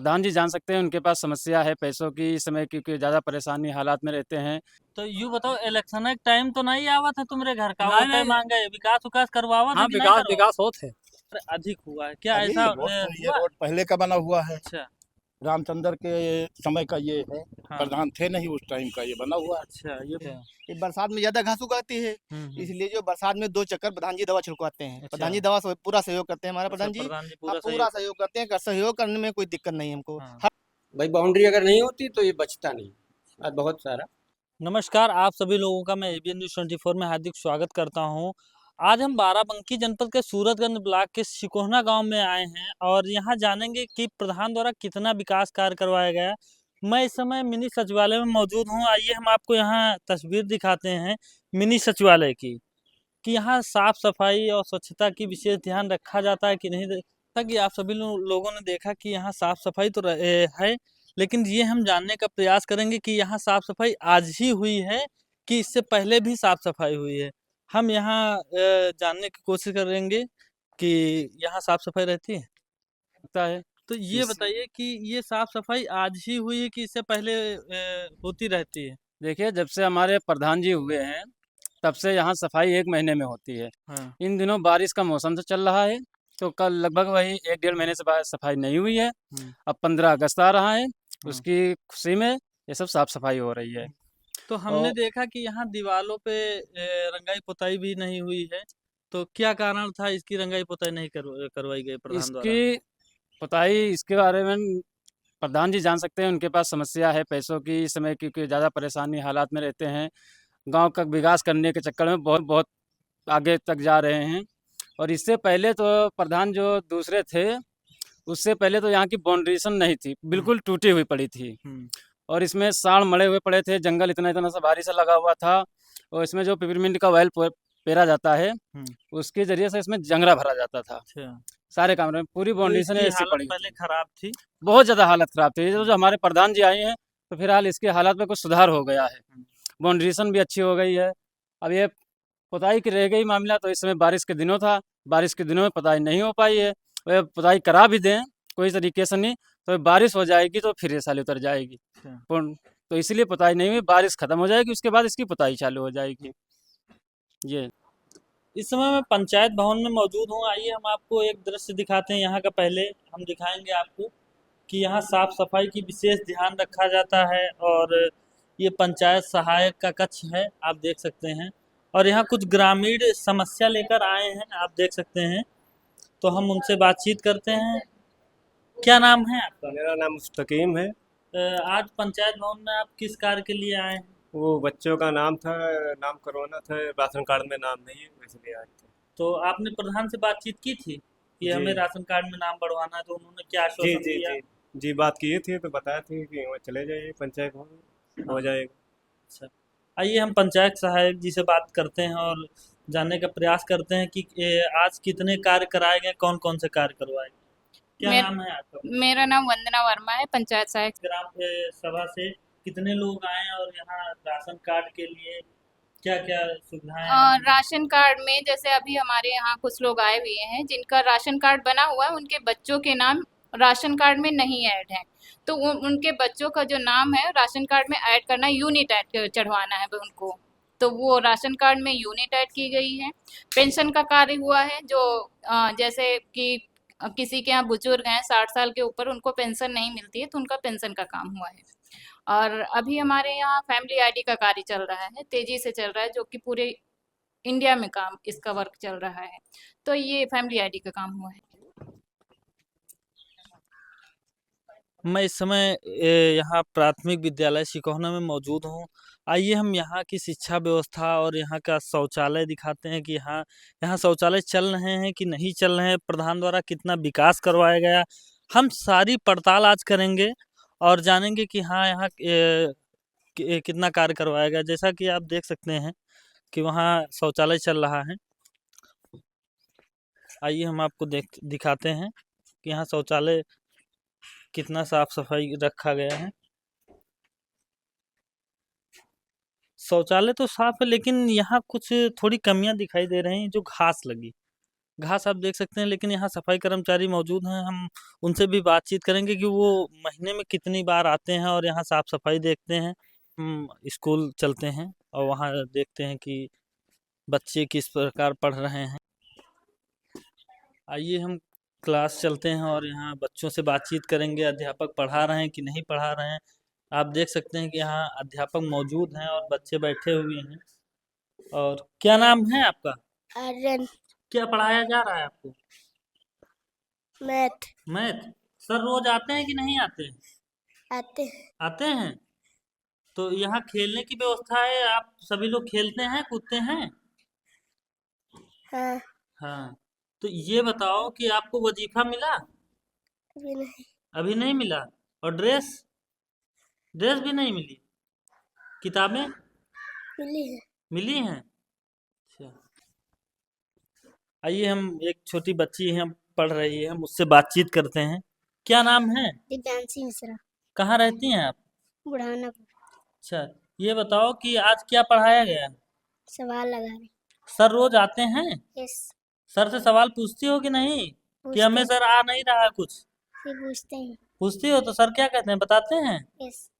प्रधान जी जान सकते हैं, उनके पास समस्या है पैसों की इस समय, क्योंकि ज़्यादा परेशानी हालात में रहते हैं। तो यूँ बताओ, इलेक्शन एक टाइम तो नहीं आवा था तुम्हारे घर का, नहीं वोटे नहीं। मांगे, विकास उकास करवावा था हाँ, कि नहीं विकास करवावा? विकास होत है। अरे अधिक हुआ है क्या, अभी ऐसा ये हुआ? रोड पहले का बना हुआ है। अच्छा। रामचंद्र के समय का ये है। हाँ। प्रधान थे नहीं उस टाइम का, ये बना हुआ है। अच्छा ये ये बरसात में ज्यादा घास उगाती है, इसलिए जो बरसात में 2 चक्कर प्रधान जी दवा छिड़कवाते हैं। अच्छा। प्रधान जी दवा से पूरा सहयोग करते हैं, हमारा अच्छा, प्रधान जी। प्रधान जी हाँ, पूरा पूरा सहयोग। सहयोग करते हैं, सहयोग करने में कोई दिक्कत नहीं हमको। हाँ। भाई बाउंड्री अगर नहीं होती तो ये बचता नहीं। आज बहुत सारा। नमस्कार, आप सभी लोगों का मैं एबीएन न्यूज़ 24 में हार्दिक स्वागत करता हूं। आज हम बाराबंकी जनपद के सूरतगंज ब्लॉक के सिकोहना गांव में आए हैं और यहां जानेंगे कि प्रधान द्वारा कितना विकास कार्य करवाया गया। मैं इस समय मिनी सचिवालय में मौजूद हूं। आइए हम आपको यहां तस्वीर दिखाते हैं मिनी सचिवालय की, कि यहाँ साफ सफाई और स्वच्छता की विशेष ध्यान रखा जाता है कि नहीं। ताकि आप सभी लोगों ने देखा कि यहाँ साफ सफाई तो है, लेकिन ये हम जानने का प्रयास करेंगे कि यहाँ साफ सफाई आज ही हुई है कि इससे पहले भी साफ सफाई हुई है। हम यहाँ जानने की कोशिश करेंगे कि यहाँ साफ सफाई रहती है। लगता है तो ये इस बताइए कि ये साफ सफाई आज ही हुई है कि इससे पहले होती रहती है? देखिए, जब से हमारे प्रधान जी हुए हैं तब से यहाँ सफाई 1 महीने में होती है। हाँ। इन दिनों बारिश का मौसम तो चल रहा है, तो कल लगभग वही 1 डेढ़ महीने से सफाई नहीं हुई है। अब 15 अगस्त आ रहा है, हाँ। उसकी खुशी में ये सब साफ सफाई हो रही है। तो हमने और देखा कि यहाँ दीवालों पे रंगाई पुताई भी नहीं हुई है। तो क्या कारण था इसकी रंगाई पुताई नहीं करवाई गई प्रधान द्वारा? इसकी पुताई इसके बारे में प्रधान जी जान सकते हैं, उनके पास समस्या है पैसों की इस समय, क्योंकि ज़्यादा परेशानी हालात में रहते हैं। गांव का विकास करने के चक्कर में बहुत बहुत आगे तक जा रहे हैं। और इससे पहले तो प्रधान जो दूसरे थे, उससे पहले तो यहाँ की बाउंड्रेशन नहीं थी, बिल्कुल टूटी हुई पड़ी थी। और इसमें साड़ मड़े हुए पड़े थे, जंगल इतना इतना सा भारी सा लगा हुआ था। और इसमें जो पिपरमिंट का ऑयल पेरा जाता है, उसके जरिए से इसमें जंगरा भरा जाता था। अच्छा। सारे कमरे में पूरी तो बाउंड्रेशन इसकी ऐसी हालत पड़ी पहले थी, खराब थी। बहुत ज़्यादा हालत ख़राब थी। जो जो हमारे प्रधान जी आए हैं, तो फिलहाल इसकी हालत में कुछ सुधार हो गया है, बाउंड्रेशन भी अच्छी हो गई है। अब ये पुताई की रह गई मामला, तो इस समय बारिश के दिनों था, बारिश के दिनों में पुताई नहीं हो पाई है। वह पुताई करा भी दें कोई तरीके से नहीं, तो बारिश हो जाएगी तो फिर ये साली उतर जाएगी। तो इसलिए पुताई नहीं हुई, बारिश खत्म हो जाएगी उसके बाद इसकी पुताई चालू हो जाएगी। ये इस समय मैं पंचायत भवन में मौजूद हूँ। आइए हम आपको एक दृश्य दिखाते हैं यहाँ का। पहले हम दिखाएंगे आपको कि यहाँ साफ सफाई की विशेष ध्यान रखा जाता है। और ये पंचायत सहायक का कक्ष है, आप देख सकते हैं। और यहाँ कुछ ग्रामीण समस्या लेकर आए हैं, आप देख सकते हैं। तो हम उनसे बातचीत करते हैं। क्या नाम है आपका? मेरा नाम मुस्तकीम है। आज पंचायत भवन में आप किस कार्य के लिए आए हैं? वो बच्चों का नाम था, नाम करवाना था, राशन कार्ड में नाम नहीं है, इसलिए आए थे। तो आपने प्रधान से बातचीत की थी कि जी हमें राशन कार्ड में नाम बढ़वाना है, तो उन्होंने क्या जी आश्वासन जी दिया? जी जी, बात किए थे तो बताए थे कि वहाँ चले जाइए पंचायत भवन, हो जाएगा। अच्छा, आइए हम पंचायत सहायक जी से बात करते हैं और जानने का प्रयास करते हैं कि आज कितने कार्य कराए गए, कौन कौन से कार्य करवाए गए। क्या नाम है आपका? मेरा नाम वंदना वर्मा है, पंचायत सहायक। ग्राम सभा से कितने लोग आए हैं और यहाँ राशन कार्ड के लिए क्या क्या सुविधाएं हैं? राशन कार्ड में जैसे अभी हमारे यहाँ कुछ लोग आए हुए हैं जिनका राशन कार्ड बना हुआ है, उनके बच्चों के नाम राशन कार्ड में नहीं ऐड है। तो उनके बच्चों का जो नाम है राशन कार्ड में ऐड करना, यूनिट ऐड चढ़वाना है उनको। तो वो राशन कार्ड में यूनिट ऐड की गई है। पेंशन का कार्य हुआ है, जो जैसे कि किसी के यहाँ बुजुर्ग हैं 60 साल के ऊपर, उनको पेंशन नहीं मिलती है, तो उनका पेंशन का काम हुआ है। और अभी हमारे यहाँ फैमिली आईडी का कार्य चल रहा है, तेजी से चल रहा है, जो कि पूरे इंडिया में काम इसका वर्क चल रहा है। तो ये फैमिली आईडी का काम हुआ है। मैं इस समय यहाँ प्राथमिक विद्यालय सिकोहना में मौजूद हूँ। आइए हम यहाँ की शिक्षा व्यवस्था और यहाँ का शौचालय दिखाते हैं कि यहाँ यहाँ शौचालय चल रहे हैं कि नहीं चल रहे हैं, प्रधान द्वारा कितना विकास करवाया गया। हम सारी पड़ताल आज करेंगे और जानेंगे कि हाँ यहाँ कितना कार्य करवाया गया। जैसा कि आप देख सकते हैं कि वहाँ शौचालय चल रहा है। आइए हम आपको दिखाते हैं कि यहाँ शौचालय कितना साफ सफाई रखा गया है। शौचालय तो साफ है, लेकिन यहाँ कुछ थोड़ी कमियां दिखाई दे रही हैं, जो घास लगी, घास आप देख सकते हैं, लेकिन यहाँ सफाई कर्मचारी मौजूद हैं। हम उनसे भी बातचीत करेंगे कि वो महीने में कितनी बार आते हैं और यहाँ साफ सफाई देखते हैं। हम स्कूल चलते हैं और वहाँ देखते हैं कि बच्चे किस प्रकार पढ़ रहे हैं। आइए हम क्लास चलते हैं और यहाँ बच्चों से बातचीत करेंगे, अध्यापक पढ़ा रहे हैं कि नहीं पढ़ा रहे हैं। आप देख सकते हैं कि यहाँ अध्यापक मौजूद हैं और बच्चे बैठे हुए हैं। और क्या नाम है आपका? आर्यन। क्या पढ़ाया जा रहा है आपको? मैथ। मैथ। सर रोज आते हैं कि नहीं आते हैं? आते हैं। आते हैं। तो यहाँ खेलने की व्यवस्था है, आप सभी लोग खेलते हैं कूदते हैं? हाँ। हाँ। तो ये बताओ कि आपको वजीफा मिला? अभी नहीं। अभी नहीं मिला। और ड्रेस? ड्रेस भी नहीं मिली। किताबें मिली है। मिली हैं? अच्छा। आइए हम एक छोटी बच्ची है, पढ़ रही है, हम उससे बातचीत करते हैं। क्या नाम है? दिव्यांशी मिश्रा। कहाँ रहती हैं आप? बुढ़ाना। अच्छा, ये बताओ कि आज क्या पढ़ाया गया? सवाल लगा रहे। सर रोज आते हैं? यस। सर से सवाल पूछती हो कि नहीं कि पूछते हमें हैं। सर आ नहीं रहा है कुछ? फिर पूछते हैं। पूछती हो तो सर क्या कहते हैं, बताते हैं? यस।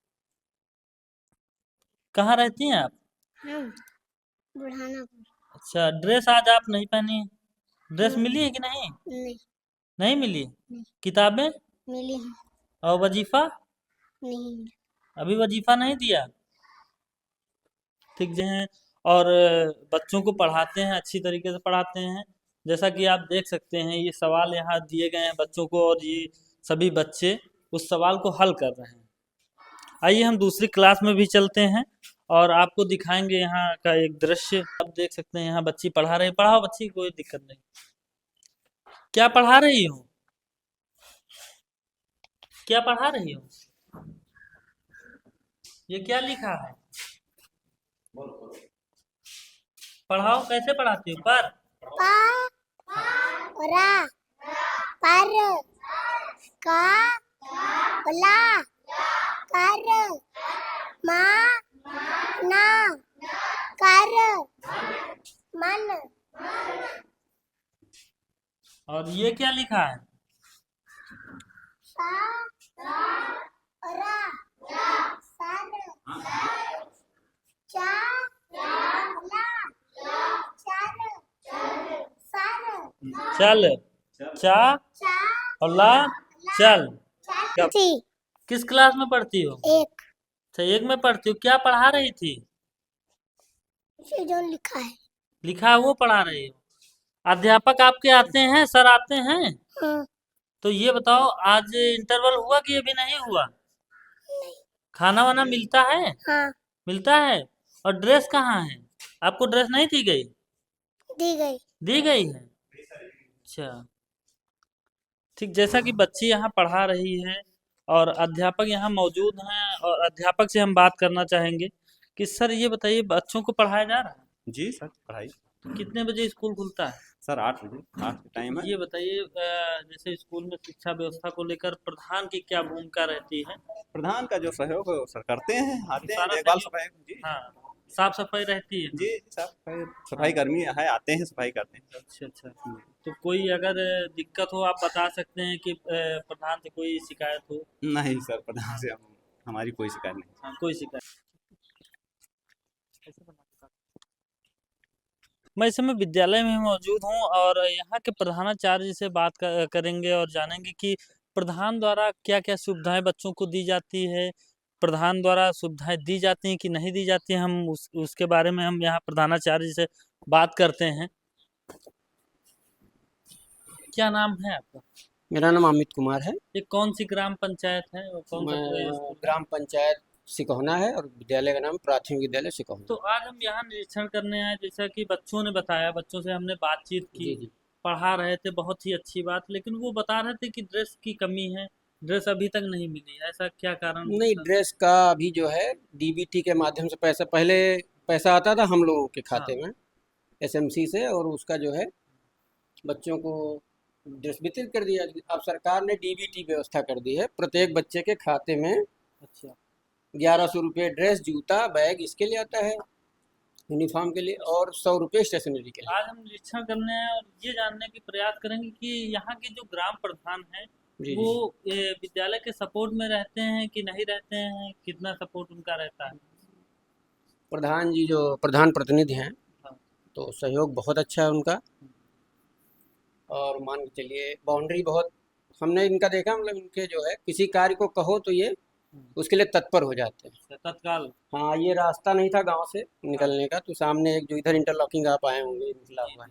कहाँ रहती हैं आप? हम बुढ़ाना। अच्छा, ड्रेस आज आप नहीं पहनी है। ड्रेस नहीं। मिली है कि नहीं? नहीं। नहीं मिली। नहीं। किताबें मिली है। और वजीफा? नहीं मिला। अभी वजीफा नहीं दिया। ठीक है। और बच्चों को पढ़ाते हैं, अच्छी तरीके से पढ़ाते हैं। जैसा कि आप देख सकते हैं, ये सवाल यहाँ दिए गए हैं बच्चों को और ये सभी बच्चे उस सवाल को हल कर रहे हैं। आइए हम दूसरी क्लास में भी चलते हैं और आपको दिखाएंगे यहाँ का एक दृश्य। आप देख सकते हैं यहाँ बच्ची पढ़ा रही है। पढ़ाओ बच्ची, कोई दिक्कत नहीं। क्या पढ़ा रही हो? क्या पढ़ा रही हो? ये क्या लिखा है? पढ़ाओ, कैसे पढ़ाती हो? पर रा पर का ला कर मा ना कर मन। और ये क्या लिखा है? रा सर चा ला चल। चा और ला चल। थी। किस क्लास में पढ़ती हो? एक। अच्छा, एक में पढ़ती हो। क्या पढ़ा रही थी? ये जो लिखा है। लिखा है वो पढ़ा रही हो। अध्यापक आपके आते हैं, सर आते हैं? हाँ। तो ये बताओ, आज इंटरवल हुआ कि अभी नहीं हुआ? खाना वाना मिलता है? हाँ। मिलता है। और ड्रेस कहाँ है? आपको ड्रेस नहीं दी गई? दी गई। दी गई है। अच्छा, ठीक। जैसा कि बच्ची यहाँ पढ़ा रही है और अध्यापक यहाँ मौजूद हैं और अध्यापक से हम बात करना चाहेंगे कि सर ये बताइए, बच्चों को पढ़ाया जा रहा है? जी सर, पढ़ाई तो कितने बजे स्कूल खुलता है? सर 8 बजे, 8 टाइम है। ये बताइए, जैसे स्कूल में शिक्षा व्यवस्था को लेकर प्रधान की क्या भूमिका रहती है? प्रधान का जो सहयोग है वो सर करते हैं, आते हैं, सारा देखभाल सहयोग। सफाई। जी हाँ, साफ सफाई रहती है। जी, सफाई कर्मी है, आते हैं, सफाई करते हैं। अच्छा अच्छा। तो कोई अगर दिक्कत हो, आप बता सकते हैं कि प्रधान से कोई शिकायत हो? नहीं सर, प्रधान से हमारी कोई शिकायत नहीं। हाँ, कोई शिकायत। मैं इस समय विद्यालय में मौजूद हूँ और यहाँ के प्रधानाचार्य से बात करेंगे और जानेंगे कि प्रधान द्वारा क्या-क्या सुविधाएं बच्चों को दी जाती है। प्रधान द्वारा सुविधाएं दी जाती हैं कि नहीं दी जाती हैं, हम उसके बारे में हम यहाँ प्रधानाचार्य से बात करते हैं। क्या नाम है आपका? मेरा नाम अमित कुमार है। ये कौन सी ग्राम पंचायत है और कौन सा मैं स्कूल है? ग्राम पंचायत सिकोहना है और विद्यालय का नाम प्राथमिक विद्यालय तो सिकोहना। आज हम यहाँ निरीक्षण करने आए, जैसा कि बच्चों ने बताया, बच्चों से हमने बातचीत जी की, जी। पढ़ा रहे थे, बहुत ही अच्छी बात। लेकिन वो बता रहे थे कि ड्रेस की कमी है, ड्रेस अभी तक नहीं मिली। ऐसा क्या कारण? नहीं, ड्रेस का अभी जो है डीबीटी के माध्यम से पैसा, पहले पैसा आता था हम लोगों के खाते में एसएमसी से, और उसका जो है बच्चों को ड्रेस वितरित कर दिया। अब सरकार ने डीबीटी व्यवस्था कर दी है, प्रत्येक बच्चे के खाते में अच्छा। 1100 रुपये ड्रेस, जूता, बैग इसके लिए आता है। यूनिफॉर्म के लिए और 100 रुपये स्टेशनरी के लिए। आज हम निरीक्षण करने और ये जानने की प्रयास करेंगे कि यहाँ के जो ग्राम प्रधान हैं जी वो जी विद्यालय के सपोर्ट में रहते हैं कि नहीं रहते हैं, कितना सपोर्ट उनका रहता है। प्रधान जी जो प्रधान प्रतिनिधि हैं हाँ। तो सहयोग बहुत अच्छा है उनका। और मान के चलिए बाउंड्री बहुत हमने इनका देखा, मतलब इनके जो है किसी कार्य को कहो तो ये उसके लिए तत्पर हो जाते हैं। तत्काल। हाँ, ये रास्ता नहीं था गांव से निकलने का, तो सामने एक जो इधर इंटरलॉकिंग आप आए होंगे निकला हुआ है,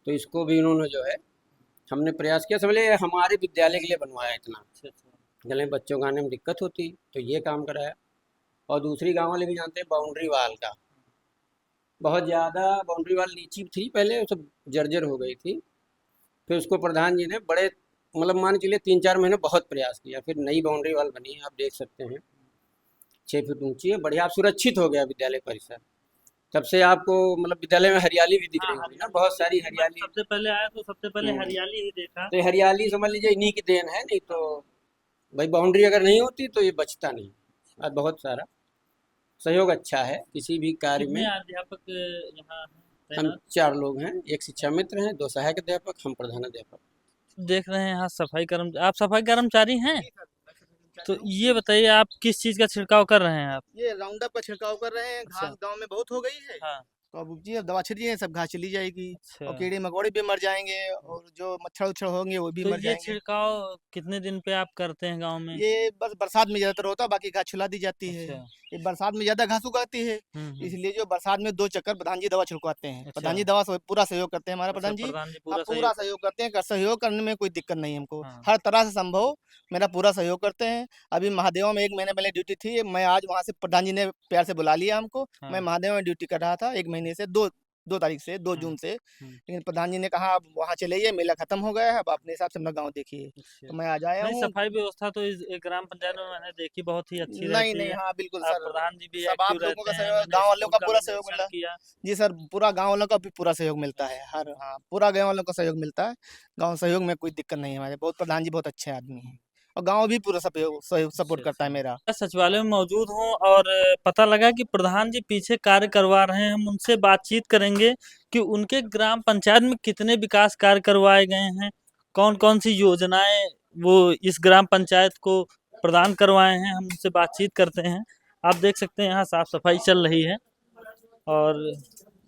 तो इसको भी इन्होंने जो है हमने प्रयास किया। समझ लिए हमारे विद्यालय के लिए बनवाया इतना, अच्छा अच्छा। जले बच्चों को आने में दिक्कत होती तो ये काम कराया। और दूसरी गाँव वाले भी जानते हैं बाउंड्री वाल का, बहुत ज़्यादा बाउंड्री वाल नीची थी पहले, वो सब जर्जर हो गई थी। फिर उसको प्रधान जी ने बड़े मतलब मान के लिए 3-4 महीने बहुत प्रयास किया, फिर नई बाउंड्री वाल बनी है, आप देख सकते हैं 6 फीट ऊंची है, बढ़िया सुरक्षित हो गया विद्यालय परिसर। तब से आपको मतलब विद्यालय में हरियाली भी दिख हाँ, रही होगी ना, बहुत सारी मैं हरियाली। सबसे पहले आया तो सबसे पहले हम्म। हरियाली ही देखा। तो ये हरियाली समझ लीजिए इन्हीं की देन है, नहीं तो भाई बाउंड्री अगर नहीं होती तो ये बचता नहीं। और बहुत सारा सहयोग अच्छा है किसी भी कार्य कितने में। अध्यापक यहाँ हैं हम तैनात? 4 लोग हैं, एक शिक्षा मित्र हैं, 2 सहायक अध्यापक, हम प्रधान अध्यापक। देख रहे हैं यहाँ सफाई आप सफाई कर्मचारी हैं? जी सर, तो ये बताइए आप किस चीज का छिड़काव कर रहे हैं आप? ये राउंड अप का छिड़काव कर रहे हैं। अच्छा। घास गांव में बहुत हो गई है, हाँ। तो अब जी अब दवा छिड़किए, सब घास चली जाएगी और अच्छा। कीड़े मकोड़े भी मर जाएंगे और जो मच्छर उच्छर होंगे वो भी तो मर ये जाएंगे। छिड़काव कितने दिन पे आप करते हैं गांव में? ये बस बरसात में ज्यादातर होता है, बाकी घास छुला दी जाती है। अच्छा। ये बरसात में ज्यादा घास उगाती है, इसलिए जो बरसात में 2 चक्कर प्रधान जी दवा छिड़कवाते हैं। प्रधान जी अच्छा। दवा से पूरा सहयोग करते हैं, हमारे अच्छा, प्रधान जी। प्रधान जी हाँ, पूरा पूरा सहयोग करते हैं, सहयोग करने में कोई दिक्कत नहीं है हमको। हाँ। हर तरह से संभव मेरा पूरा सहयोग करते हैं। अभी महादेवा में 1 महीने पहले ड्यूटी थी, मैं आज वहाँ से प्रधान जी ने प्यार से बुला लिया हमको। मैं हाँ। महादेवा में ड्यूटी कर रहा था 1 महीने से, 2 तारीख से, 2 जून से। लेकिन प्रधान जी ने कहा अब वहाँ चले जाइए, मेला खत्म हो गया है, अब अपने हिसाब से अपना गाँव देखिए। अच्छा। तो मैं आज आया नहीं, हूँ। सफाई व्यवस्था तो इस ग्राम पंचायत में मैंने देखी बहुत ही अच्छी नहीं रहती नहीं, है। हाँ बिल्कुल आप सर, प्रधान जी भी सब एक्टिव आप लोगों का रहते हैं, सहयोग, मैंने गाँव वालों स्कूल का का पूरा भी सहयोग निरीक्षण मिला। किया। जी सर, पूरा गाँव वालों का भी पूरा सहयोग मिलता है। हर हाँ, पूरा गाँव वालों का सहयोग मिलता है। गाँव सहयोग में कोई दिक्कत नहीं है हमारे, बहुत प्रधान जी बहुत अच्छे आदमी हैं और गाँव भी पूरा सपोर्ट करता है मेरा। मैं सचिवालय में मौजूद हूँ और पता लगा कि प्रधान जी पीछे कार्य करवा रहे हैं। हम उनसे बातचीत करेंगे कि उनके ग्राम पंचायत में कितने विकास कार्य करवाए गए हैं, कौन-कौन सी योजनाएं वो इस ग्राम पंचायत को प्रदान करवाए हैं। हम उनसे बातचीत करते हैं। आप देख सकते हैं यहाँ साफ सफाई चल रही है। और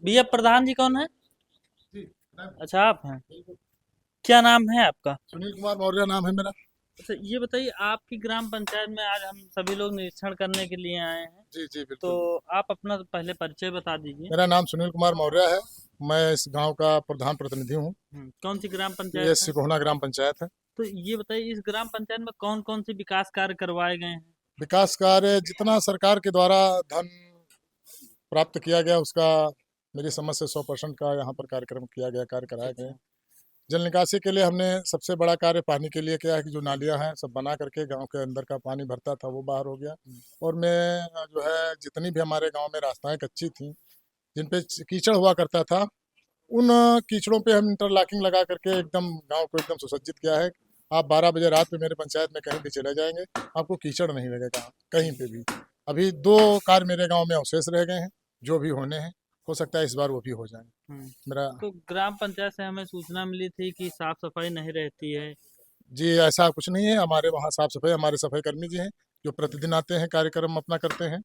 भैया प्रधान जी कौन है? अच्छा, आप हैं। क्या नाम है आपका? सुनील कुमार मौर्य नाम है मेरा। अच्छा, ये बताइए आपकी ग्राम पंचायत में आज हम सभी लोग निरीक्षण करने के लिए आए हैं, जी जी तो बिल्कुल। आप अपना पहले परिचय बता दीजिए। मेरा नाम सुनील कुमार मौर्य है, मैं इस गांव का प्रधान प्रतिनिधि हूँ। कौन सी ग्राम ये पंचायत है? सिकोहना ग्राम पंचायत है। तो ये बताइए इस ग्राम पंचायत में कौन-कौन से विकास कार्य करवाए गए हैं? विकास कार्य जितना सरकार के द्वारा धन प्राप्त किया गया उसका मेरी समझ से 100% का यहाँ पर कार्यक्रम किया गया, कार्य कराए गए। जल निकासी के लिए हमने सबसे बड़ा कार्य पानी के लिए किया है कि जो नालियाँ हैं सब बना करके गांव के अंदर का पानी भरता था वो बाहर हो गया। और मैं जो है जितनी भी हमारे गांव में रास्ताएं कच्ची थी जिन पे कीचड़ हुआ करता था, उन कीचड़ों पे हम इंटरलॉकिंग लगा करके एकदम गांव को एकदम सुसज्जित किया है। आप 12 बजे रात में मेरे पंचायत में कहीं भी चले जाएंगे, आपको कीचड़ नहीं लगेगा कहीं पे भी। अभी 2 कार्य मेरे गांव में अवशेष रह गए हैं जो भी होने हैं, हो सकता है इस बार वो भी हो जाए। मेरा तो ग्राम पंचायत से हमें सूचना मिली थी कि साफ सफाई नहीं रहती है। जी ऐसा कुछ नहीं है, हमारे वहाँ साफ सफाई हमारे सफाई कर्मी जी हैं जो प्रतिदिन आते हैं, कार्यक्रम अपना करते हैं।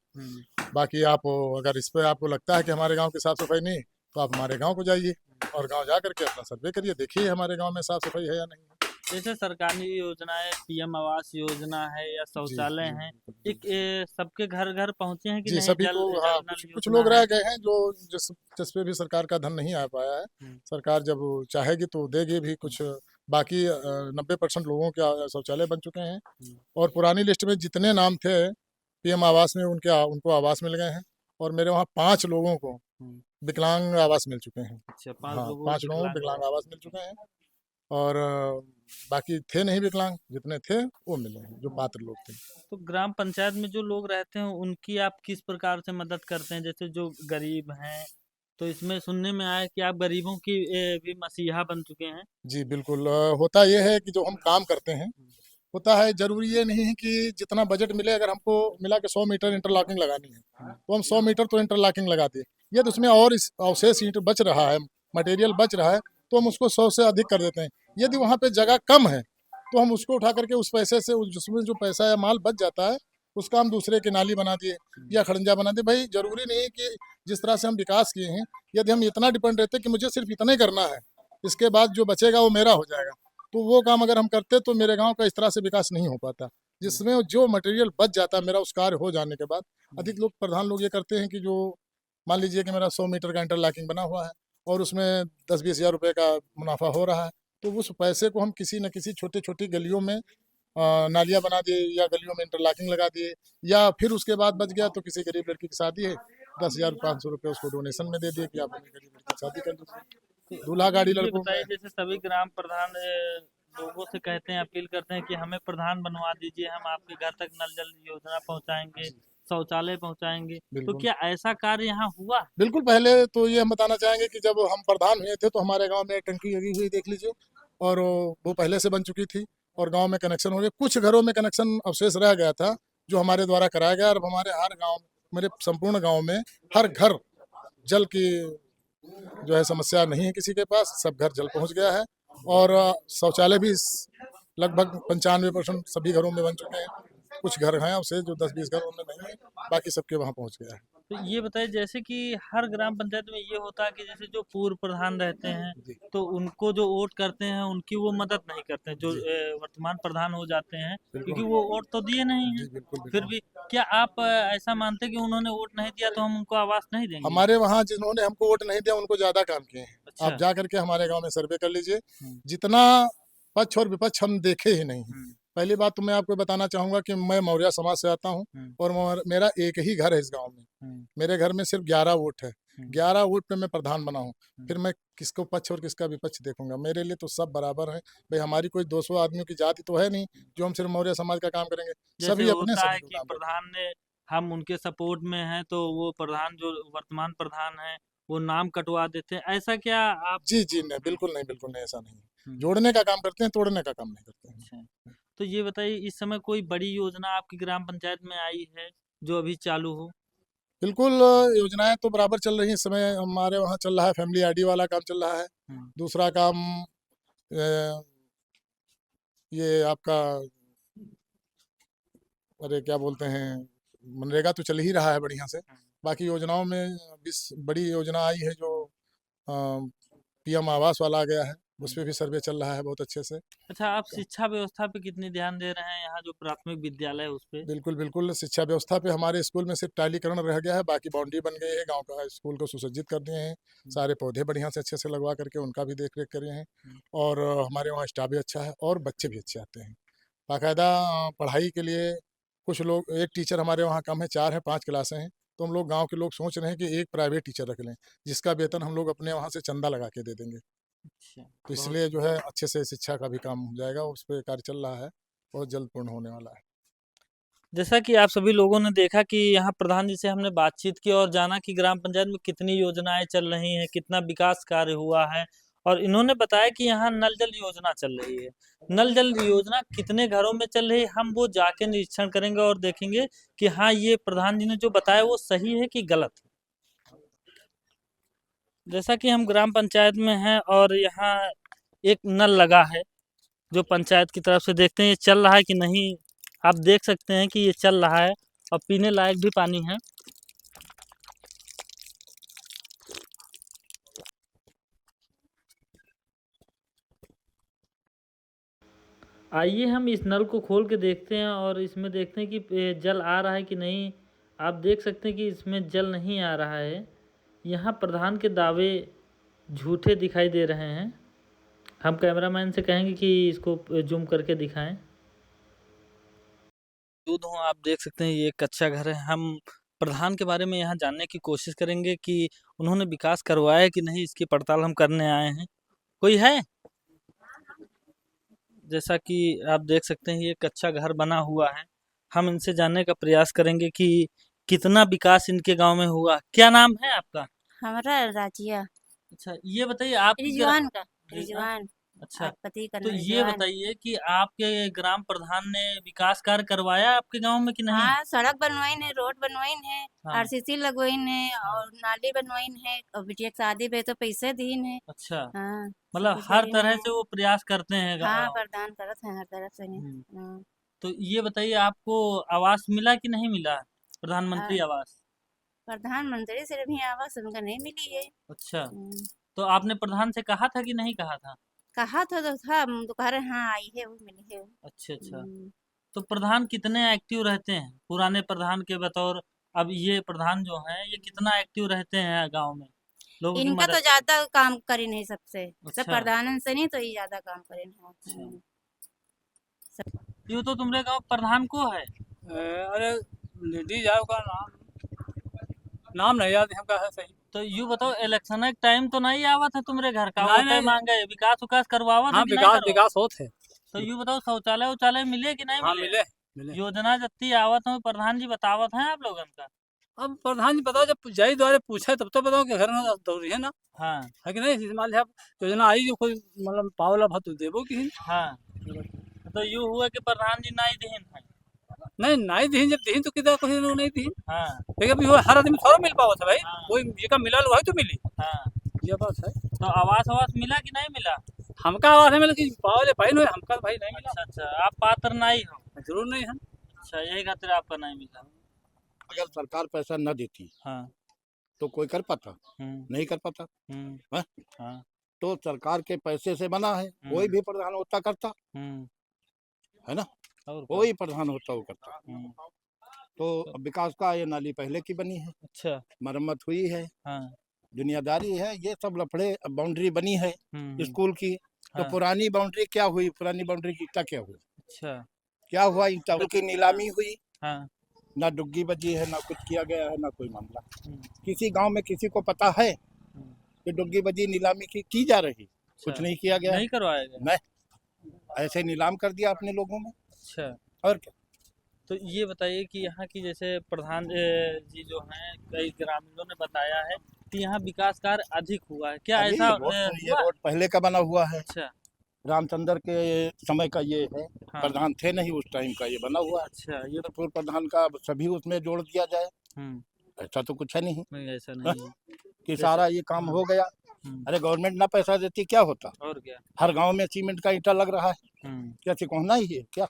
बाकी आप अगर इस पे आपको लगता है कि हमारे गांव की साफ सफाई नहीं, तो आप हमारे गांव को जाइए और गांव जा करके अपना सर्वे करिए, देखिए हमारे गांव में साफ सफाई है या नहीं। जैसे सरकारी योजनाएं, पीएम आवास योजना है या शौचालय जी, हैं, बिल्कुल, एक सबके घर घर पहुंचे हैं कि जी नहीं? सभी जल को, जल हाँ नल कुछ योजना लोग है। रह गए हैं जो जिस पे भी सरकार का धन नहीं आ पाया है। सरकार जब चाहेगी तो देगी भी कुछ। बाकी 90% लोगों के शौचालय बन चुके हैं और पुरानी लिस्ट में जितने नाम थे पीएम आवास में उनको आवास मिल गए हैं। और मेरे वहाँ 5 लोगों को विकलांग आवास मिल चुके हैं। अच्छा, हाँ 5 लोगों 5 लोगों को विकलांग आवास मिल चुके हैं और बाकी थे नहीं विकलांग, जितने थे वो मिले हैं जो पात्र लोग थे। तो ग्राम पंचायत में जो लोग रहते हैं उनकी आप किस प्रकार से मदद करते हैं? जैसे जो गरीब हैं, तो इसमें सुनने में आया कि आप गरीबों की भी मसीहा बन चुके हैं। जी बिल्कुल, होता ये है कि जो हम काम करते हैं होता है, जरूरी ये नहीं है कि जितना बजट मिले, अगर हमको मिला कि 100 मीटर इंटरलॉकिंग लगानी है तो हम 100 मीटर तो इंटरलॉकिंग लगा दें। यदि उसमें और इस अवशेष ईंट बच रहा है, मटेरियल बच रहा है, तो हम उसको 100 से अधिक कर देते हैं। यदि वहाँ पे जगह कम है तो हम उसको उठा करके उस पैसे से जिसमें जो पैसा या माल बच जाता है उसका हम दूसरे की नाली बना दिए या खड़ंजा बना दिए। भाई जरूरी नहीं है कि जिस तरह से हम विकास किए हैं, यदि हम इतना डिपेंड रहते कि मुझे सिर्फ इतना ही करना है, इसके बाद जो बचेगा वो मेरा हो जाएगा, तो वो काम अगर हम करते तो मेरे गांव का इस तरह से विकास नहीं हो पाता। जिसमें जो मटेरियल बच जाता है मेरा उस कार्य हो जाने के बाद, अधिक लोग प्रधान लोग ये करते हैं कि जो मान लीजिए कि मेरा 100 मीटर का इंटरलॉकिंग बना हुआ है और उसमें 10-20 हज़ार रुपये का मुनाफा हो रहा है, तो उस पैसे को हम किसी न किसी छोटी छोटी गलियों में नालियाँ बना दिए या गलियों में इंटरलॉकिंग लगा दिए, या फिर उसके बाद बच गया तो किसी गरीब लड़की की शादी है, 10,500 रुपये उसको डोनेशन में दे दिए कि आप अपनी गरीब लड़की की शादी कर लीजिए। दूल्हा गाड़ी ये लड़कों बताइए, में। जैसे सभी ग्राम प्रधान लोगों से कहते हैं, अपील करते हैं कि हमें प्रधान बनवा दीजिए, हम आपके घर तक नल जल योजना पहुंचाएंगे, शौचालय पहुंचाएंगे। तो बिल्कुल क्या ऐसा कार्य यहाँ हुआ? बिल्कुल। पहले तो ये हम बताना चाहेंगे कि जब हम प्रधान हुए थे तो हमारे गांव में एक टंकी लगी हुई देख लीजिए, और वो पहले से बन चुकी थी और गांव में कनेक्शन हो गए। कुछ घरों में कनेक्शन अवशेष रह गया था जो हमारे द्वारा कराया गया, और अब हमारे हर गांव, मेरे संपूर्ण गांव में हर घर जल की जो है समस्या नहीं है किसी के पास, सब घर जल पहुंच गया है। और शौचालय भी लगभग 95% सभी घरों में बन चुके हैं। कुछ घर हैं उसे जो 10-20 घर उनमें नहीं है, बाकी सबके वहाँ पहुंच गया है। तो ये बताइए, जैसे कि हर ग्राम पंचायत में ये होता है कि जैसे जो पूर्व प्रधान रहते हैं जी तो उनको जो वोट करते हैं उनकी वो मदद नहीं करते हैं, जो जी वर्तमान प्रधान हो जाते हैं, क्योंकि बिल्कुल वो वोट तो दिए नहीं जी हैं। बिल्कुल फिर बिल्कुल। भी क्या आप ऐसा मानते हैं कि उन्होंने वोट नहीं दिया तो हम उनको आवाज नहीं देंगे? हमारे वहाँ जिन्होंने हमको वोट नहीं दिया उनको ज्यादा काम किए हैं। आप अच्छा। जा करके हमारे गांव में सर्वे कर लीजिए, हम्म, जितना पक्ष और विपक्ष हम देखे ही नहीं हैं। हम्म, पहली बात तो मैं आपको बताना चाहूंगा कि मैं मौर्य समाज से आता हूं, हम्म, और मेरा एक ही घर है इस गांव में। हम्म, मेरे घर में सिर्फ 11 वोट है, हम्म, 11 वोट पे मैं प्रधान बना हूँ। हम्म। फिर मैं किसको पक्ष और किसका विपक्ष देखूंगा? मेरे लिए तो सब बराबर है। भाई हमारी कोई 200 आदमियों की जाति तो है नहीं जो हम सिर्फ मौर्य समाज का काम करेंगे। जैसे सभी अपने होता है सभी को कि काम करते हैं। प्रधान ने, हम उनके सपोर्ट में हैं तो वो प्रधान जो वर्तमान प्रधान है वो नाम कटवा देते हैं, ऐसा क्या आप? जी जी नहीं, बिल्कुल नहीं, बिल्कुल नहीं, ऐसा नहीं। हम्म, जोड़ने का काम करते हैं, तोड़ने का काम नहीं करते हैं। अच्छा। तो ये बताइए, इस समय कोई बड़ी योजना आपकी ग्राम पंचायत में आई है जो अभी चालू हो? बिल्कुल योजनाएं तो बराबर चल रही हैं। इस समय हमारे वहाँ चल रहा है फैमिली आईडी वाला काम चल रहा है। हम्म, दूसरा काम अ, ये आपका, अरे क्या बोलते हैं, मनरेगा तो चल ही रहा है बढ़िया से। बाकी योजनाओं में भी बड़ी योजना आई है जो पीएम आवास वाला आ गया है, उस पर भी सर्वे चल रहा है बहुत अच्छे से। अच्छा, आप शिक्षा व्यवस्था पे कितनी ध्यान दे रहे हैं, यहाँ जो प्राथमिक विद्यालय है उस पे? बिल्कुल बिल्कुल। शिक्षा व्यवस्था पे हमारे स्कूल में सिर्फ टाइलीकरण रह गया है, बाकी बाउंड्री बन गई है, गांव का स्कूल को सुसज्जित कर दिए हैं, सारे पौधे बढ़िया से अच्छे से लगवा करके उनका भी देख रेख करे हैं। और हमारे वहाँ स्टाफ भी अच्छा है और बच्चे भी अच्छे आते हैं बाकायदा पढ़ाई के लिए। कुछ लोग, एक टीचर हमारे वहाँ कम है, 4 है, 5 क्लासें हैं, तो हम लोग गांव के लोग सोच रहे हैं कि एक प्राइवेट टीचर रख लें, जिसका वेतन हम लोग अपने वहाँ से चंदा लगा के दे देंगे। अच्छा, तो बहुत। इसलिए जो है अच्छे से शिक्षा का भी काम हो जाएगा, उस पर कार्य चल रहा है, बहुत जल्द पूर्ण होने वाला है। जैसा कि आप सभी लोगों ने देखा कि यहाँ प्रधान जी से हमने बातचीत की और जाना कि ग्राम पंचायत में कितनी योजनाएं चल रही हैं, कितना विकास कार्य हुआ है, और इन्होंने बताया कि यहाँ नल जल योजना चल रही है। नल जल योजना कितने घरों में चल रही है, हम वो जाके निरीक्षण करेंगे और देखेंगे कि हाँ, ये प्रधान जी ने जो बताया वो सही है कि गलत है। जैसा कि हम ग्राम पंचायत में हैं और यहाँ एक नल लगा है जो पंचायत की तरफ से, देखते हैं ये चल रहा है कि नहीं। आप देख सकते हैं कि ये चल रहा है और पीने लायक भी पानी है। आइए हम इस नल को खोल के देखते हैं और इसमें देखते हैं कि जल आ रहा है कि नहीं। आप देख सकते हैं कि इसमें जल नहीं आ रहा है। यहाँ प्रधान के दावे झूठे दिखाई दे रहे हैं। हम कैमरामैन से कहेंगे कि इसको जूम करके दिखाएं। मौजूद हूँ, आप देख सकते हैं ये एक कच्चा घर है। हम प्रधान के बारे में यहाँ जानने की कोशिश करेंगे कि उन्होंने विकास करवाया कि नहीं, इसकी पड़ताल हम करने आए हैं। कोई है? जैसा कि आप देख सकते हैं ये कच्चा घर बना हुआ है। हम इनसे जानने का प्रयास करेंगे कि कितना विकास इनके गांव में हुआ। क्या नाम है आपका? हमारा राजिया अच्छा, ये बताइए आपकी रिजवान का रिजवान अच्छा, और पति का तो नाम ये जो है। बताइए कि आपके ग्राम प्रधान ने विकास कार्य करवाया आपके गांव में कि नहीं? हाँ, सड़क बनवाइन है, रोड बनवाइन है, हाँ, आरसीसी लगवाइन है हाँ, और नाली बनवाइन है और बिटिया के शादी पे तो पैसे दीन है। अच्छा, हाँ, सब मतलब कुछ हर करीन तरह है। से वो प्रयास करते हैं हाँ, प्रदान करत हैं हर तरफ से नहीं। हम्म, हाँ, तो ये बताइए आपको आवास मिला कि नहीं मिला? प्रधानमंत्री आ, आवास। प्रधानमंत्री से भी आवास उनका नहीं मिली है। अच्छा, हम्म, तो आपने प्रधान से कहा था कि नहीं कहा था? कहा तो था, तो कह रहे हाँ आई है, वो मिली है। अच्छा, अच्छा, हम्म, तो प्रधान कितने एक्टिव रहते हैं पुराने प्रधान के बतौर? अब ये प्रधान जो हैं ये कितना एक्टिव रहते हैं गांव में लोगों की इनका मदद तो के लिए? ज्यादा काम करी नहीं सबसे, सब अच्छा, प्रधान से नहीं तो ये ज्यादा काम करे नहीं। अच्छा, ये तो तुम्हारे गांव प्रधान को है। अरे निधि जाओ का नाम नहीं याद हमका है सही। तो यूँ बताओ इलेक्शन के टाइम तो नहीं आवत है तुम्हारे घर का? नहीं, वोटे नहीं। मांगे विकास उकास करवावत है हाँ, कि नहीं विकास करवावत? विकास होत है। तो यूँ बताओ शौचालय उचालय मिले कि नहीं हाँ, मिले? मिले मिले। योजना जत्ती आवत है प्रधान जी बतावत हैं आप लोगन का? अब प्रधान जी बताओ, जब जाई द्वारे पूछे तब तो बताओ कि घर में दौड़ी है ना, हाँ, है कि नहीं? इस मान लिया योजना आई जो कोई मतलब पावला भत देबो की हाँ, तो यूँ हुआ कि प्रधान जी नहीं देन है। नहीं दी, जब दी तो किधर कोई नहीं दी। हाँ, लेकिन अभी वो हर आदमी थोड़ा मिल पावत है भाई, हाँ, कोई जेका मिलल वही तो मिली, हाँ, ये बात है। तो आवास आवास मिला कि नहीं मिला? हमका आवाज है मिला कि पावले भाई नहीं, हमका भाई नहीं मिला। अच्छा, अच्छा, आप पात्र नहीं हो? जरूर नहीं है। अच्छा, यही खातिर आपका नहीं मिला। अगर सरकार पैसा न देती हाँ, तो कोई कर पाता? नहीं कर पाता। हाँ? हाँ, तो सरकार के पैसे से बना है, कोई भी प्रधान होता करता है ना, और कोई प्रधान होता वो करता। हम्म, तो अब विकास का ये नाली पहले की बनी है, अच्छा, मरम्मत हुई है, हाँ, दुनियादारी है, ये सब लफड़े। बाउंड्री बनी है स्कूल की, तो हाँ, पुरानी बाउंड्री क्या हुई? पुरानी बाउंड्री की ईंटा क्या हुई? अच्छा, क्या हुआ? ईंटा की नीलामी हुई, हाँ, ना डुग्गी बजी है, ना कुछ किया गया है, ना कोई मामला। हम्म, किसी गांव में किसी को पता है हम्म, कि डुग्गी बजी नीलामी की जा रही? कुछ अच्छा, नहीं किया गया। नहीं करवाया गया। नहीं, ऐसे नीलाम कर दिया अपने लोगों में, अच्छा, और क्या। तो ये बताइए कि यहाँ की जैसे प्रधान जी जो हैं कई ग्रामीणों ने बताया है कि यहाँ विकास कार्य अधिक हुआ है, क्या अभी ऐसा ये हुआ? रोड पहले का बना हुआ है, अच्छा, रामचंद्र के समय का ये है, हाँ, प्रधान थे नहीं उस टाइम का, ये बना हुआ है। अच्छा, ये तो पूर्व प्रधान का सभी उसमें जोड़ दिया जाए, हम्म, ऐसा तो कुछ है नहीं नहीं ऐसा नहीं है। कि सारा ये काम हो गया। हम्म, अरे गवर्नमेंट ना पैसा देती क्या होता? और क्या? हर गांव में सीमेंट का ईंटा लग रहा है, हम्म, क्या चिकोहना ही है क्या?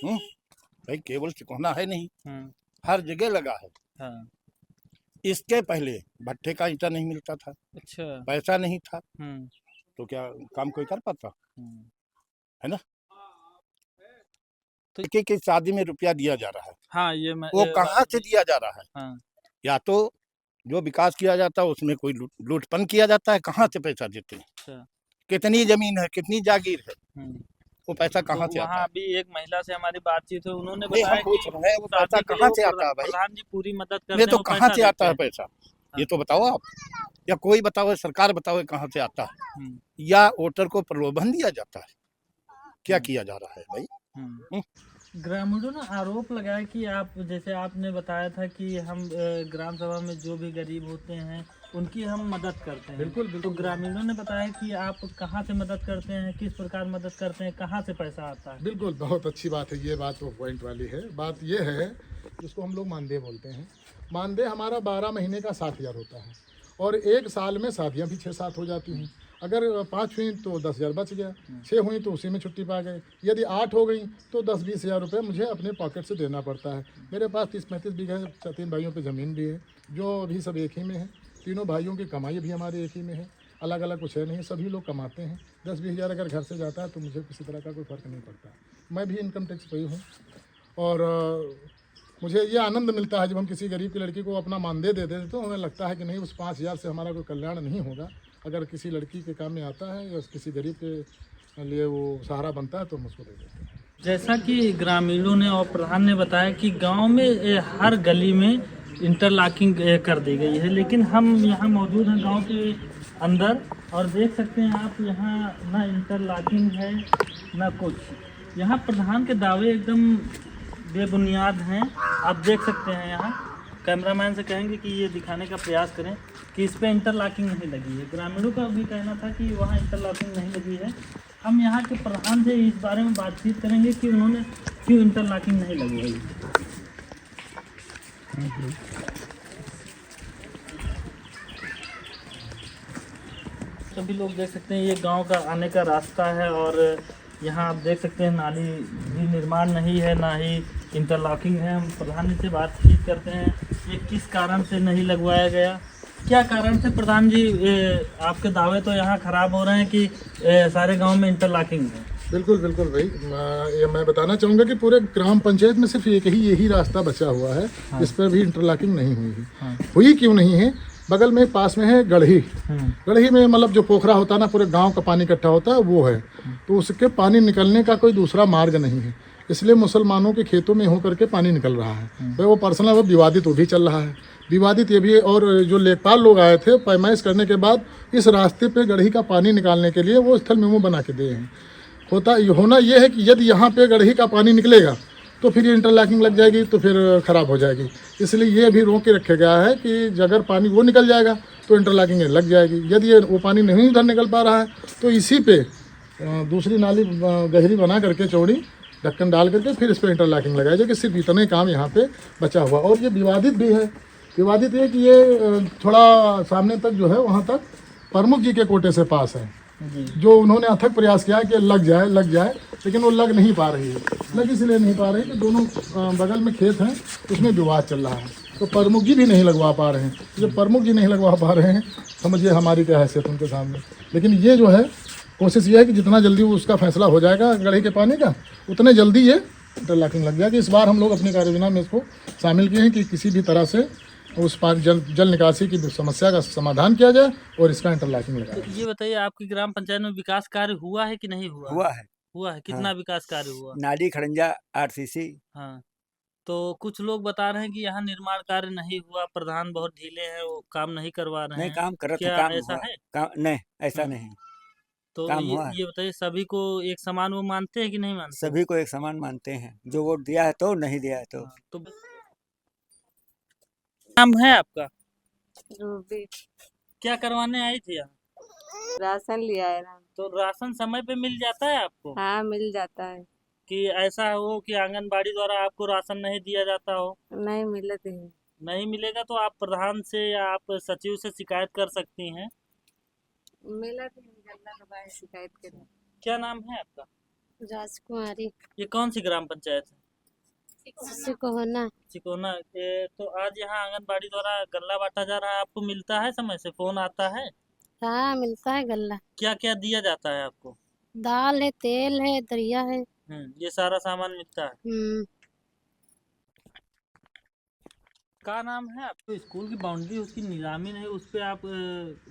भाई केवल चिकोहना है नहीं, हम्म, हर जगह लगा है। हाँ, इसके पहले भट्टे का ईंटा नहीं मिलता था, अच्छा, पैसा नहीं था, हम्म, तो क्या काम कोई कर पाता? हम्म, है ना। तो लड़की की शादी में रुपया दिया जा रहा है, हाँ, ये मैं वो कहाँ से दिया जा रहा है? हाँ, या तो जो विकास किया जाता है उसमें कोई लूटपन किया जाता है, कहाँ से पैसा देते हैं? अच्छा, कितनी जमीन है, कितनी जागीर है, हम्म, वो पैसा तो कहाँ से आता वहाँ है? अभी एक महिला से हमारी बातचीत हुई, उन्होंने नहीं, बताया हम पूछ कि रहे हैं वो पैसा शादी के लिए कहाँ वो से आता है भाई? प्रधान जी पूरी मदद करते ये हैं, तो वो कहाँ से पैसा आता है देते हैं। पैसा? ये तो बताओ आप, या कोई बताओ, सरकार बताओ कहाँ से आता है, हम्म, या वोटर को प्रलोभन दिया जाता है? क्या हम्म, किया जा रहा है भाई? हम्म। ग्रामीणों ने आरोप लगाया कि आप जैसे आपने बताया था कि हम ग्राम सभा में जो भी गरीब होते हैं उनकी हम मदद करते हैं। बिल्कुल तो ग्रामीणों ने बताया कि आप कहाँ से मदद करते हैं, किस प्रकार मदद करते हैं, कहाँ से पैसा आता है? बिल्कुल, बहुत अच्छी बात है, ये बात तो पॉइंट वाली है। बात ये है, जिसको हम लोग मानदेय बोलते हैं। मानदेय हमारा 12 महीने का 60,000 होता है, और एक साल में शादियाँ भी 6-7 हो जाती हैं। अगर 5 हुई तो 10,000 बच गया, 6 हुई तो उसी में छुट्टी पा गए। यदि 8 हो गई तो 10-20 हज़ार रुपये मुझे अपने पॉकेट से देना पड़ता है। मेरे पास 30-35 बीघा 3 भाइयों पे ज़मीन भी है, जो अभी सब एक ही में है। तीनों भाइयों की कमाई भी हमारे एक ही में है, अलग अलग कुछ है नहीं, सभी लोग कमाते हैं। 10-20 हज़ार अगर घर से जाता है तो मुझे किसी तरह का कोई फ़र्क नहीं पड़ता। मैं भी इनकम टैक्स पेई हूँ, और मुझे ये आनंद मिलता है जब हम किसी गरीब की लड़की को अपना मानदेय दे देते तो हमें लगता है कि नहीं, उस 5,000 से हमारा कोई कल्याण नहीं होगा। अगर किसी लड़की के काम में आता है या किसी गरीब के लिए वो सहारा बनता है तो हम उसको दे देते हैं। जैसा कि ग्रामीणों ने और प्रधान ने बताया कि गांव में हर गली में इंटरलॉकिंग कर दी गई है, लेकिन हम यहाँ मौजूद हैं गांव के अंदर और देख सकते हैं आप, यहाँ ना इंटरलॉकिंग है ना कुछ। यहाँ प्रधान के दावे एकदम बेबुनियाद हैं। आप देख सकते हैं, यहाँ कैमरामैन से कहेंगे कि ये दिखाने का प्रयास करें कि इस पे इंटरलॉकिंग नहीं लगी है। ग्रामीणों का भी कहना था कि वहाँ इंटरलॉकिंग नहीं लगी है। हम यहाँ के प्रधान से इस बारे में बातचीत करेंगे कि उन्होंने क्यों इंटरलॉकिंग नहीं लगी है। सभी लोग देख सकते हैं ये गांव का आने का रास्ता है और यहाँ आप देख सकते हैं नाली भी निर्माण नहीं है, ना ही इंटरलॉकिंग है। हम प्रधान जी से बातचीत करते हैं ये किस कारण से नहीं लगवाया गया, क्या कारण से प्रधान जी आपके दावे तो यहाँ खराब हो रहे हैं कि सारे गांव में इंटरलॉकिंग है। बिल्कुल बिल्कुल भाई, मैं बताना चाहूँगा कि पूरे ग्राम पंचायत में सिर्फ यही रास्ता बचा हुआ है। हाँ। जिस पर भी इंटरलॉकिंग नहीं हुई है। हाँ। हुई क्यों नहीं है? बगल में पास में है गढ़ी। गढ़ी में मतलब जो पोखरा होता है ना, पूरे गांव का पानी इकट्ठा होता है, वो है। तो उसके पानी निकलने का कोई दूसरा मार्ग नहीं है, इसलिए मुसलमानों के खेतों में होकर के पानी निकल रहा है। भाई वो पर्सनल वो विवादित वो भी चल रहा है, विवादित ये भी। और जो लेखपाल लोग आए थे पैमाइश करने के बाद इस रास्ते पे गढ़ी का पानी निकालने के लिए वो स्थल मेमो बना के दिए हैं। होना ये है कि यदि यहाँ पे गढ़ी का पानी निकलेगा तो फिर ये इंटरलॉकिंग लग जाएगी, तो फिर ख़राब हो जाएगी। इसलिए ये अभी रोक के रखा गया है कि अगर पानी वो निकल जाएगा तो इंटरलॉकिंग लग जाएगी। यदि ये वो पानी नहीं इधर निकल पा रहा है तो इसी पे दूसरी नाली गहरी बना करके चौड़ी ढक्कन डाल करके फिर इस पर इंटरलॉकिंग लगाया जाए कि सिर्फ इतने काम यहाँ पे बचा हुआ। और ये विवादित भी है। विवादित है कि ये थोड़ा सामने तक जो है वहाँ तक प्रमुख जी के कोटे से पास है, जो उन्होंने अथक प्रयास किया कि लग जाए, लेकिन वो लग नहीं पा रही है। लग इसलिए नहीं पा रही कि दोनों बगल में खेत हैं, उसमें विवाद चल रहा है, तो प्रमुख जी भी नहीं लगवा पा रहे हैं। जब प्रमुख जी नहीं लगवा पा रहे हैं, समझिए हमारी क्या हैसियत उनके सामने। लेकिन ये जो है कोशिश ये है कि जितना जल्दी उसका फैसला हो जाएगा गढ़ी के पानी का, उतने जल्दी ये इंटरलॉकिंग लग जाएगी। इस बार हम लोग अपनी कार्ययोजना में इसको शामिल किए हैं कि किसी भी तरह से उस पानी जल निकासी की समस्या का समाधान किया जाए और इसका इंटरलॉकिंग लगाया जाए। ये बताइए आपकी ग्राम पंचायत में विकास कार्य हुआ है कि नहीं हुआ? हुआ है। कितना विकास कार्य हुआ? नाली खड़ंजा आरसीसी। हाँ, तो कुछ लोग बता रहे हैं कि यहाँ निर्माण कार्य नहीं हुआ, प्रधान बहुत ढीले हैं, वो काम नहीं करवा रहे नहीं हैं। काम करत क्या काम ऐसा हुआ। है? नहीं ऐसा हाँ। नहीं। तो काम हुआ है। ये बताइए सभी को एक समान वो मानते हैं कि नहीं मानते? सभी को एक समान मानते हैं, जो वोट दिया है तो नहीं दिया है तो। हाँ, तो नाम है आपका? रूबी। क्या करवाने आई थी यहाँ? राशन लिया है ना। तो राशन समय पे मिल जाता है आपको? हाँ मिल जाता है। कि ऐसा हो कि आंगनबाड़ी द्वारा आपको राशन नहीं दिया जाता हो? नहीं मिलते है। नहीं मिलेगा तो आप प्रधान से या आप सचिव से शिकायत कर सकती हैं। मिलत है गल्ला के बाहर शिकायत करें। क्या नाम है आपका? राजकुमारी ये कौन सी ग्राम पंचायत है? सिकोहना। चिकोना। तो आज यहाँ आंगनबाड़ी द्वारा गल्ला बांटा जा रहा है, आपको मिलता है समय से? फोन आता है? हाँ मिलता है गल्ला। क्या क्या दिया जाता है आपको? दाल है, तेल है, दरिया है। ये सारा सामान मिलता है। क्या नाम है आपको? स्कूल की बाउंड्री उसकी नीलामी नहीं, उस पर आप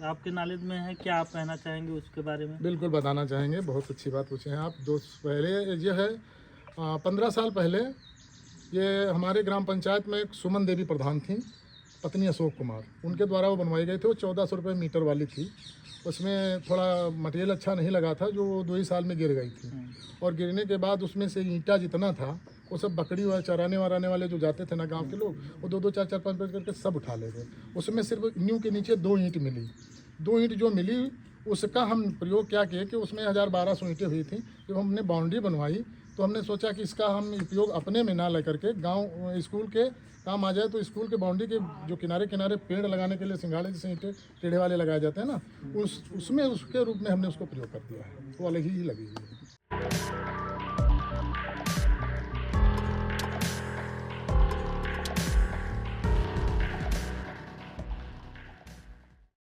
आपके नॉलेज में है, क्या आप कहना चाहेंगे उसके बारे में? बिल्कुल बताना चाहेंगे, बहुत अच्छी बात पूछे हैं आप। पहले ये है 15 साल पहले ये हमारे ग्राम पंचायत में एक सुमन देवी प्रधान थी, पत्नी अशोक कुमार, उनके द्वारा वो बनवाई गई थी। वो 1400 रुपये मीटर वाली थी। उसमें थोड़ा मटेरियल अच्छा नहीं लगा था, जो 2 ही साल में गिर गई थी। और गिरने के बाद उसमें से ईंटा जितना था वो सब बकरी वाले चराने वराने वाले जो जाते थे ना गांव के लोग, वो 2-2 4-4 5 करके सब उठा ले गए। उसमें सिर्फ नींव के नीचे 2 ईंट मिली। 2 ईंट जो मिली उसका हम प्रयोग क्या किए कि उसमें 1200 ईंटें हुई थी। जब हमने बाउंड्री बनवाई तो हमने सोचा कि इसका हम उपयोग अपने में ना लेकर के गाँव स्कूल के काम आ जाए। तो स्कूल के बाउंड्री के जो किनारे किनारे पेड़ लगाने के लिए सिंघाड़े जैसे ईंटें टेढ़े वाले लगाए जाते हैं ना, उसमें उसके रूप में हमने उसको प्रयोग कर दिया है। वो अलग ही लगी हुई है।